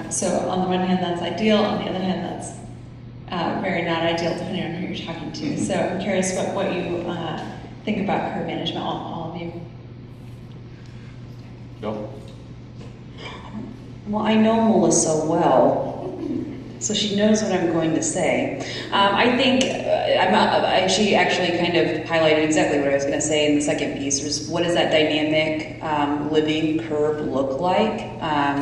So on the one hand, that's ideal. On the other hand, that's very not ideal, depending on who you're talking to. So I'm curious what you think about curb management, all of you. Bill? Well, I know Melissa well, so she knows what I'm going to say. I think she actually kind of highlighted exactly what I was going to say in the second piece, was what does that dynamic living curb look like,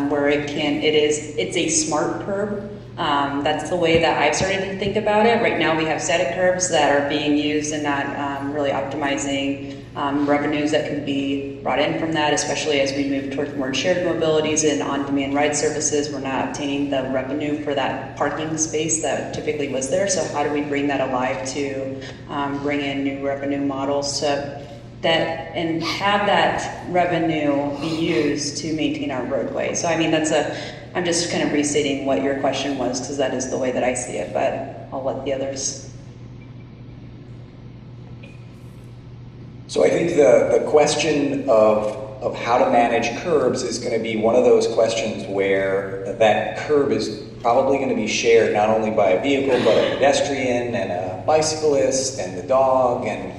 where it's a smart curb. That's the way that I've started to think about it. Right now we have static curbs that are being used and not really optimizing revenues that can be brought in from that, especially as we move towards more shared mobilities and on-demand ride services. We're not obtaining the revenue for that parking space that typically was there. So how do we bring that alive to bring in new revenue models and have that revenue be used to maintain our roadway? So I mean, I'm just kind of restating what your question was, because that is the way that I see it, but I'll let the others. So I think the question of how to manage curbs is going to be one of those questions where that curb is probably going to be shared not only by a vehicle, but a pedestrian and a bicyclist and the dog. And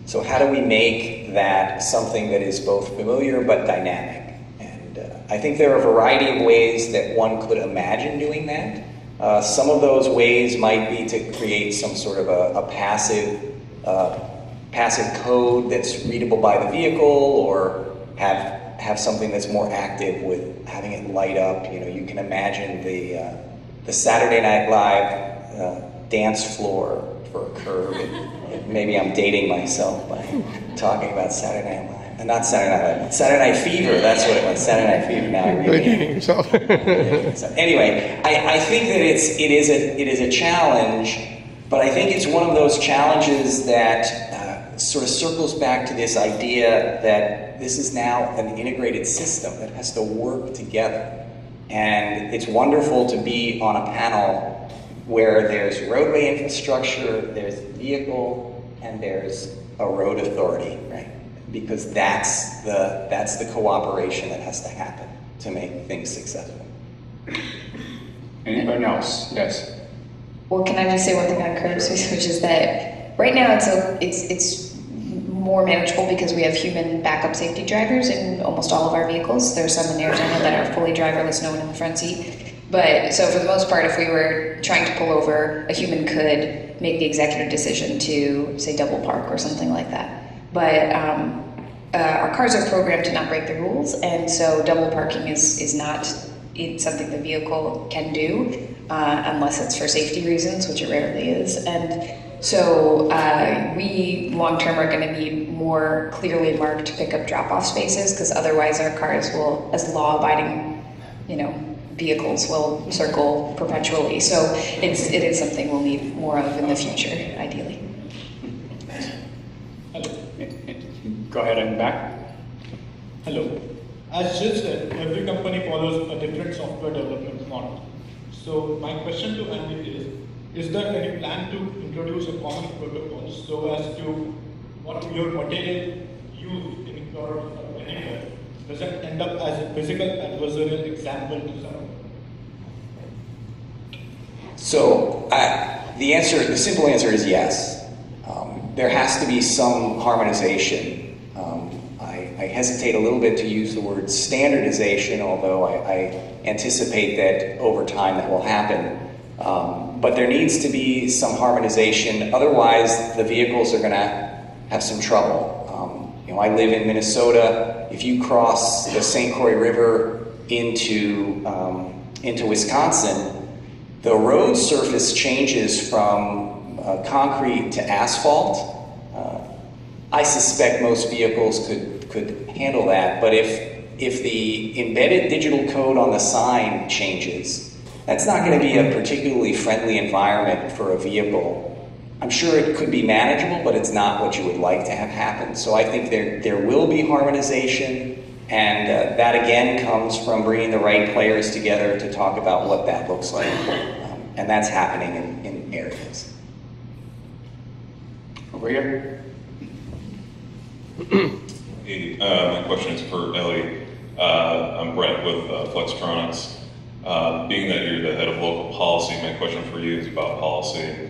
so how do we make that something that is both familiar but dynamic? And I think there are a variety of ways that one could imagine doing that. Some of those ways might be to create some sort of a passive code that's readable by the vehicle, or have something that's more active with having it light up. You know, you can imagine the Saturday Night Live dance floor for a curb. Maybe I'm dating myself by talking about Saturday Night Live. And not Saturday Night Live, Saturday Night Fever, that's what it was, Saturday Night Fever. Now I'm really dating yourself. So anyway, I think that it is a challenge, but I think it's one of those challenges that sort of circles back to this idea that this is now an integrated system that has to work together. And it's wonderful to be on a panel where there's roadway infrastructure, there's vehicle, and there's a road authority, right? Because that's the cooperation that has to happen to make things successful. Anyone else? Yes. Well, can I just say one thing on curbs, which is that right now it's more manageable because we have human backup safety drivers in almost all of our vehicles. There are some in Arizona that are fully driverless, no one in the front seat. But so for the most part, if we were trying to pull over, a human could make the executive decision to, say, double park or something like that. But our cars are programmed to not break the rules, and so double parking is not something the vehicle can do unless it's for safety reasons, which it rarely is. And so we long-term are going to need more clearly marked pickup drop-off spaces, because otherwise our cars will, as law-abiding, vehicles, will circle perpetually. So it is something we'll need more of in the future, ideally. Hello. Go ahead and back. Hello. As Jill said, every company follows a different software development model. So my question to Andy is there any plan to introduce a common protocol so as to what your material used in your anywhere doesn't end up as a physical adversarial example to someone? So the simple answer is yes. There has to be some harmonization. I hesitate a little bit to use the word standardization, although I anticipate that over time that will happen. But there needs to be some harmonization. Otherwise, the vehicles are going to have some trouble. I live in Minnesota. If you cross the St. Croix River into Wisconsin, the road surface changes from concrete to asphalt. I suspect most vehicles could handle that, but if the embedded digital code on the sign changes, that's not going to be a particularly friendly environment for a vehicle. I'm sure it could be manageable, but it's not what you would like to have happen. So I think there will be harmonization, and that again comes from bringing the right players together to talk about what that looks like. And that's happening in areas. Over here. Hey, my question is for Ellie. I'm Brett with Flextronics. Being that you're the head of local policy, my question for you is about policy.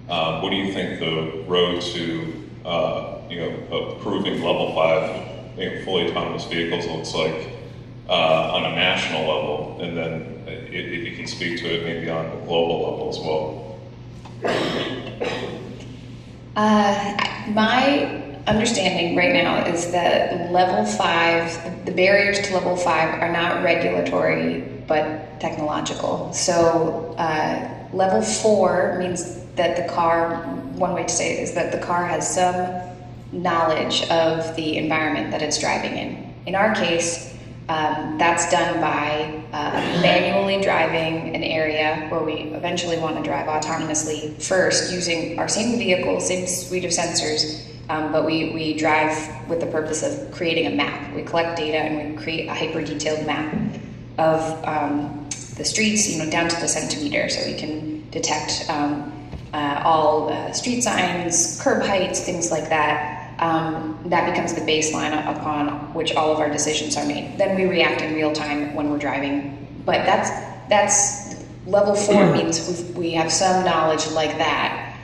What do you think the road to approving level 5 fully autonomous vehicles looks like on a national level, and then if you can speak to it maybe on a global level as well? My understanding right now is that level 5, the barriers to level 5 are not regulatory but technological. So level 4 means that the car, one way to say it is that the car has some knowledge of the environment that it's driving in. In our case, that's done by manually driving an area where we eventually want to drive autonomously first using our same vehicle, same suite of sensors, but we drive with the purpose of creating a map. We collect data and we create a hyper-detailed map of the streets, down to the centimeter, so we can detect all street signs, curb heights, things like that. That becomes the baseline upon which all of our decisions are made. Then we react in real time when we're driving. But that's level 4 means we have some knowledge like that.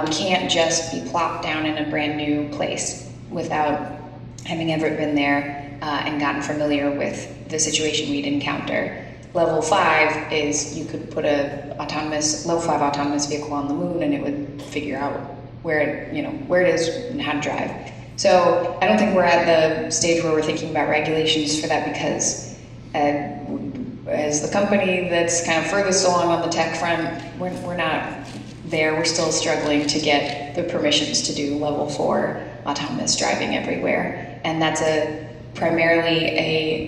We can't just be plopped down in a brand new place without having ever been there and gotten familiar with the situation we'd encounter. Level 5 is you could put level 5 autonomous vehicle on the moon and it would figure out where it is and how to drive. So I don't think we're at the stage where we're thinking about regulations for that, because as the company that's kind of furthest along on the tech front, we're not there. We're still struggling to get the permissions to do level 4 autonomous driving everywhere. And that's primarily a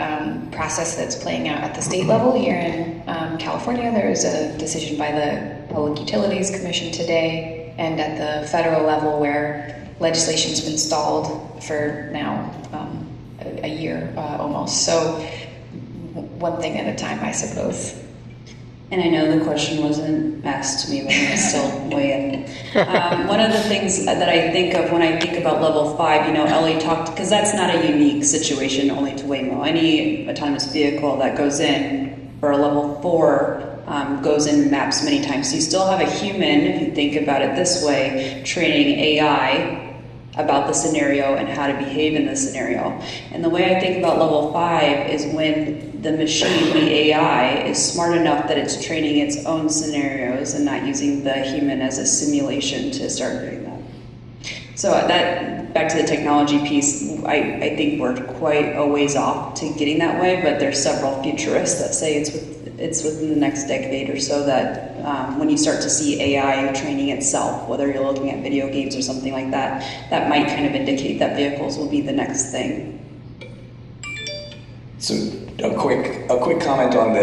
process that's playing out at the state level. Here in California, there is a decision by the Public Utilities Commission today, and at the federal level where legislation's been stalled for now a year almost. So one thing at a time, I suppose. And I know the question wasn't asked to me, but I'm still weigh in. One of the things that I think of when I think about level 5, Ellie talked, because that's not a unique situation only to Waymo. Any autonomous vehicle that goes in for a level 4 goes in maps many times. So you still have a human, if you think about it this way, training AI about the scenario and how to behave in the scenario. And the way I think about level 5 is when the machine, the AI, is smart enough that it's training its own scenarios and not using the human as a simulation to start doing that. So that, back to the technology piece, I think we're quite a ways off to getting that way, but there's several futurists that say it's within the next decade or so that when you start to see AI training itself, whether you're looking at video games or something like that, that might kind of indicate that vehicles will be the next thing. So a quick comment on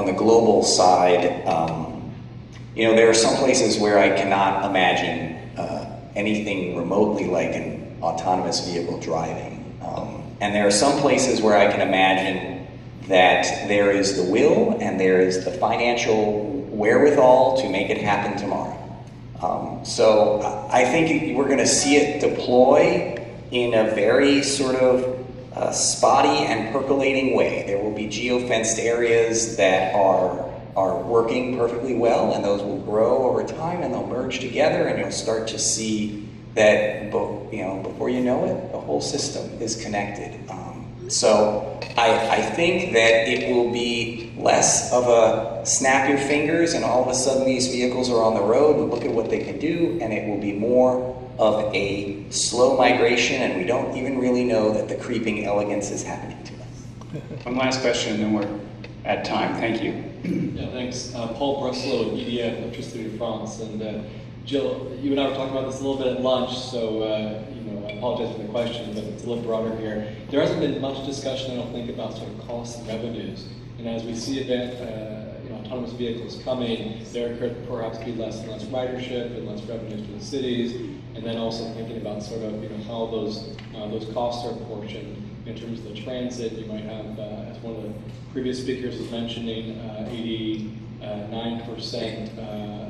the global side. There are some places where I cannot imagine anything remotely like an autonomous vehicle driving, and there are some places where I can imagine that there is the will and there is the financial wherewithal to make it happen tomorrow. So I think we're going to see it deploy in a very sort of spotty and percolating way. There will be geofenced areas that are working perfectly well, and those will grow over time and they'll merge together, and you'll start to see that before you know it, the whole system is connected. So I think that it will be less of a snap your fingers and all of a sudden these vehicles are on the road and look at what they can do, and it will be more of a slow migration, and we don't even really know that the creeping elegance is happening to us. One last question, and then we're at time. Thank you. Yeah, thanks. Paul Bruslow, EDF, Electricity de France. And Jill, you and I were talking about this a little bit at lunch, so I apologize for the question, but it's a little broader here. There hasn't been much discussion, I don't think, about sort of costs and revenues. And as we see autonomous vehicles coming, there could perhaps be less and less ridership and less revenues for the cities. And then also thinking about sort of how those costs are apportioned in terms of the transit. You might have, as one of the previous speakers was mentioning, 89%,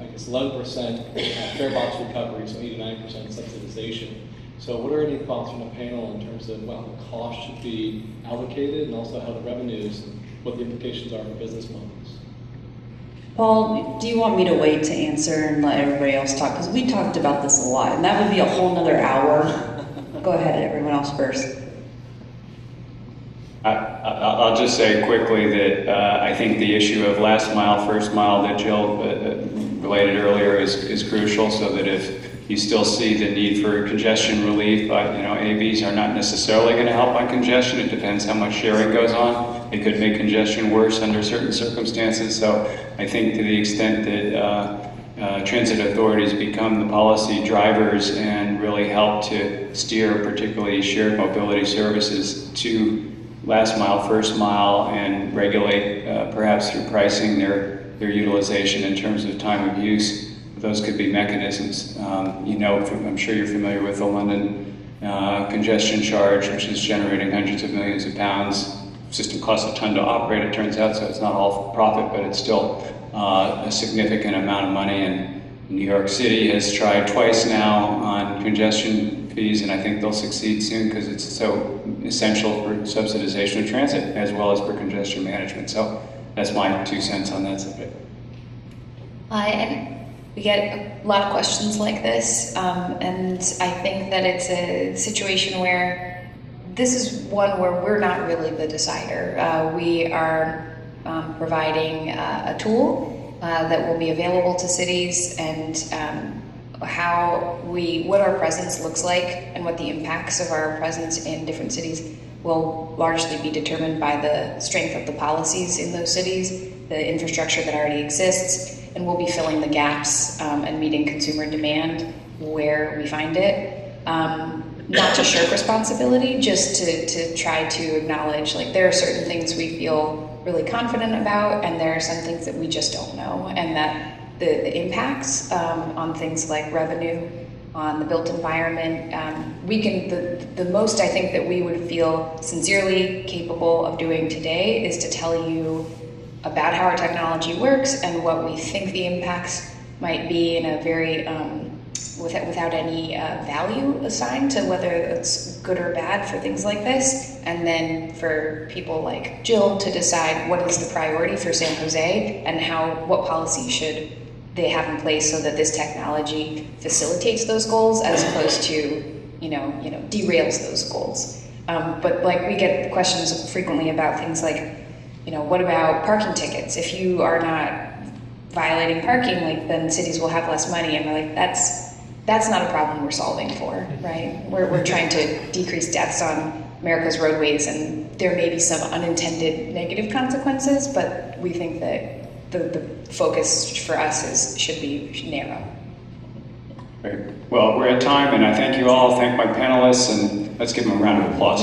I guess 11% fare box recovery, so 89% subsidization. So what are any thoughts from the panel in terms of how the cost should be allocated and also how the revenues and what the implications are for business models? Paul, do you want me to wait to answer and let everybody else talk? Because we talked about this a lot, and that would be a whole nother hour. Go ahead, everyone else first. I'll just say quickly that I think the issue of last mile, first mile that Jill related earlier is crucial, so that if you still see the need for congestion relief, but AVs are not necessarily going to help on congestion. It depends how much sharing goes on. It could make congestion worse under certain circumstances. So I think to the extent that transit authorities become the policy drivers and really help to steer particularly shared mobility services to last mile, first mile, and regulate perhaps through pricing their utilization in terms of time of use. Those could be mechanisms. I'm sure you're familiar with the London congestion charge, which is generating hundreds of millions of pounds. System costs a ton to operate, it turns out, so it's not all profit, but it's still a significant amount of money. And New York City has tried twice now on congestion fees, and I think they'll succeed soon because it's so essential for subsidization of transit as well as for congestion management. So that's my 2 cents on that subject. We get a lot of questions like this, and I think that it's a situation where this is one where we're not really the decider. We are providing a tool that will be available to cities, and what our presence looks like and what the impacts of our presence in different cities will largely be determined by the strength of the policies in those cities, the infrastructure that already exists, and we'll be filling the gaps and meeting consumer demand where we find it. Not to shirk responsibility, just to try to acknowledge, there are certain things we feel really confident about, and there are some things that we just don't know, and that the impacts on things like revenue, on the built environment, the most I think that we would feel sincerely capable of doing today is to tell you about how our technology works and what we think the impacts might be in a very, without any value assigned to whether it's good or bad for things like this. And then for people like Jill to decide what is the priority for San Jose and what policy should they have in place so that this technology facilitates those goals as opposed to, derails those goals. But we get questions frequently about things like, what about parking tickets? If you are not violating parking, then cities will have less money. And we're that's not a problem we're solving for, right? We're trying to decrease deaths on America's roadways, and there may be some unintended negative consequences, but we think that the focus for us should be narrow. Great. Well, we're at time, and I thank you all. Thank my panelists, and let's give them a round of applause.